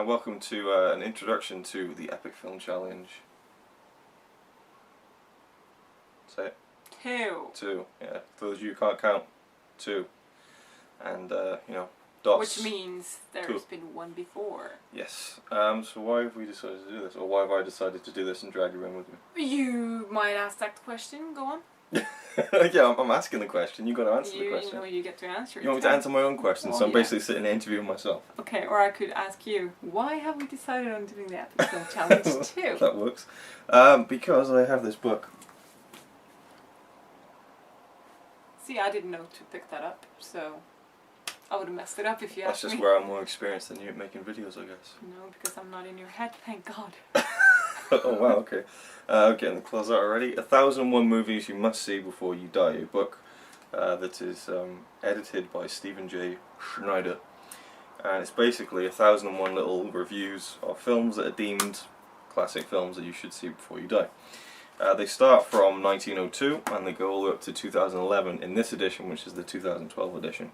Welcome to an introduction to the Epic Film Challenge. Say it. Two, yeah. For those of you who can't count, 2. And, dots. Which means there's been one before. Yes. So why have we decided to do this? Or why have I decided to do this and drag you in with me? You might ask that question, go on. Yeah, I'm asking the question. You've got to answer the question. You get to answer it. You want me to answer my own question, so I'm basically sitting there interviewing myself. Okay, or I could ask you, why have we decided on doing the Epic Film Challenge too? That works. Because I have this book. See, I didn't know to pick that up, so I would have messed it up if you asked me. That's just where I'm more experienced than you at making videos, I guess. No, because I'm not in your head, thank God. Oh wow, okay. Getting the close out already. 1001 Movies You Must See Before You Die, a book that is edited by Stephen J. Schneider. And it's basically 1001 little reviews of films that are deemed classic films that you should see before you die. They start from 1902 and they go all the way up to 2011 in this edition, which is the 2012 edition.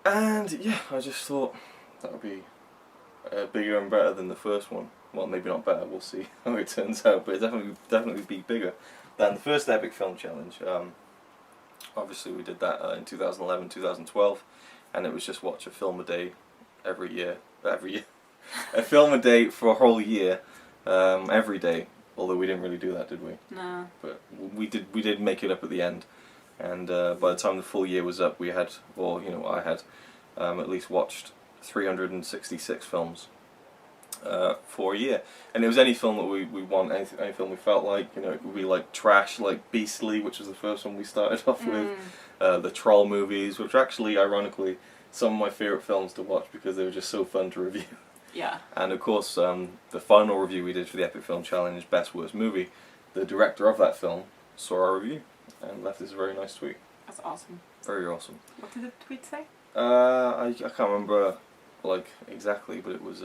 And yeah, I just thought that would be bigger and better than the first one. Well, maybe not better, we'll see how it turns out, but it definitely be bigger than the first Epic Film Challenge. Obviously we did that in 2011, 2012, and it was just watch a film a day every year. A film a day for a whole year, every day, although we didn't really do that, did we? No. But we did make it up at the end, and by the time the full year was up, we had, or I had, at least watched 366 films. For a year, and it was any film that we want, any film we felt like, it could be like trash, like Beastly, which was the first one we started off with, the Troll movies, which are actually, ironically, some of my favourite films to watch because they were just so fun to review. Yeah. And of course, the final review we did for the Epic Film Challenge, Best Worst Movie, the director of that film saw our review and left us a very nice tweet. That's awesome. Very awesome. What did the tweet say? I can't remember, like, exactly, but it was,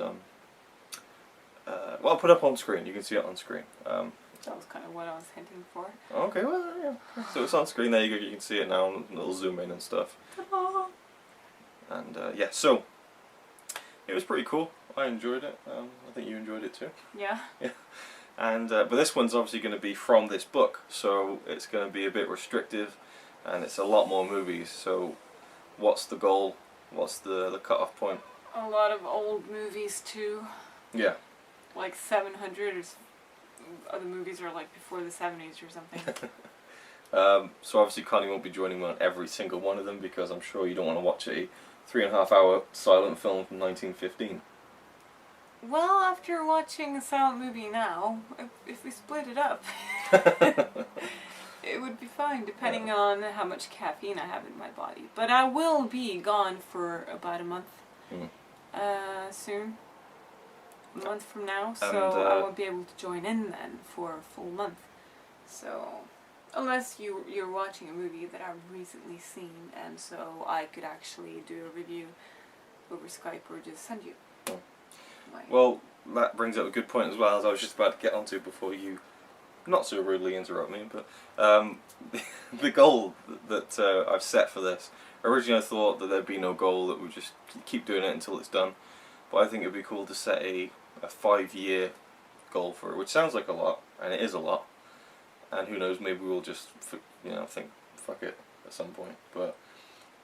well, I'll put it up on screen. You can see it on screen. That was kind of what I was hinting for. Okay, well, yeah. So it's on screen. There you go. You can see it now. A little zoom in and stuff. And yeah, so it was pretty cool. I enjoyed it. I think you enjoyed it too. Yeah. Yeah. And but this one's obviously going to be from this book, so it's going to be a bit restrictive, and it's a lot more movies. So, what's the goal? What's the cut-off point? A lot of old movies too. Yeah. Like 700 other movies are like before the 70s or something. So obviously Connie won't be joining me on every single one of them because I'm sure you don't want to watch a 3.5-hour silent film from 1915. Well, after watching a silent movie now, if we split it up, it would be fine depending on how much caffeine I have in my body. But I will be gone for about a month soon. A month from now, so I won't be able to join in then for a full month. So, unless you're watching a movie that I've recently seen, and so I could actually do a review over Skype or just send you. Well, that brings up a good point as well, as I was just about to get onto before you not so rudely interrupt me, but the goal that I've set for this, originally I thought that there'd be no goal, that we'd just keep doing it until it's done, but I think it'd be cool to set a 5-year goal for it, which sounds like a lot, and it is a lot, and who knows, maybe we'll just think fuck it at some point, but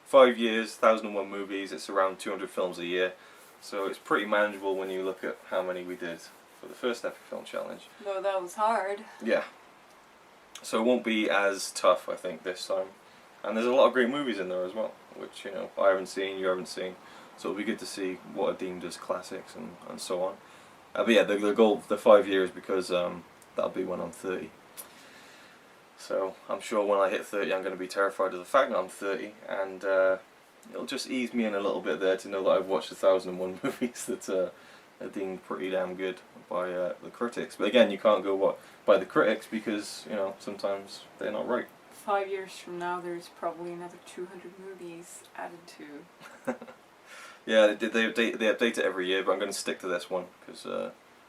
5 years, 1001 movies, it's around 200 films a year, so it's pretty manageable when you look at how many we did for the first Epic Film Challenge. No, that was hard. Yeah, so it won't be as tough, I think, this time, and there's a lot of great movies in there as well, which I haven't seen, you haven't seen, so it'll be good to see what are deemed as classics and so on. But yeah, the goal, the 5 years, because that'll be when I'm 30. So I'm sure when I hit 30 I'm going to be terrified of the fact that I'm 30, and it'll just ease me in a little bit there to know that I've watched 1001 movies that are deemed pretty damn good by the critics. But again, you can't go by the critics because, sometimes they're not right. 5 years from now there's probably another 200 movies added to. Yeah, they update it every year, but I'm going to stick to this one because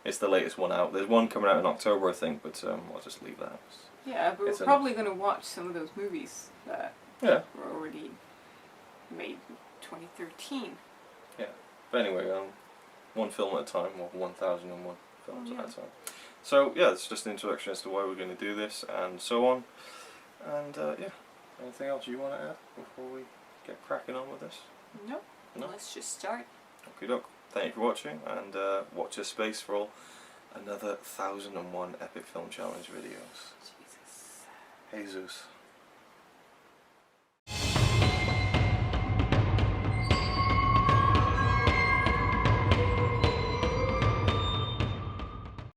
it's the latest one out. There's one coming out in October, I think, but I'll just leave that. Yeah, but we're probably going to watch some of those movies that were already made in 2013. Yeah, but anyway, one film at a time, or 1001 films at a time. So yeah, it's just an introduction as to why we're going to do this and so on. And yeah, anything else you want to add before we get cracking on with this? Nope. No? Let's just start. Okie doke. Thank you for watching, and watch this space for all another 1001 Epic Film Challenge videos. Jesus. Jesus.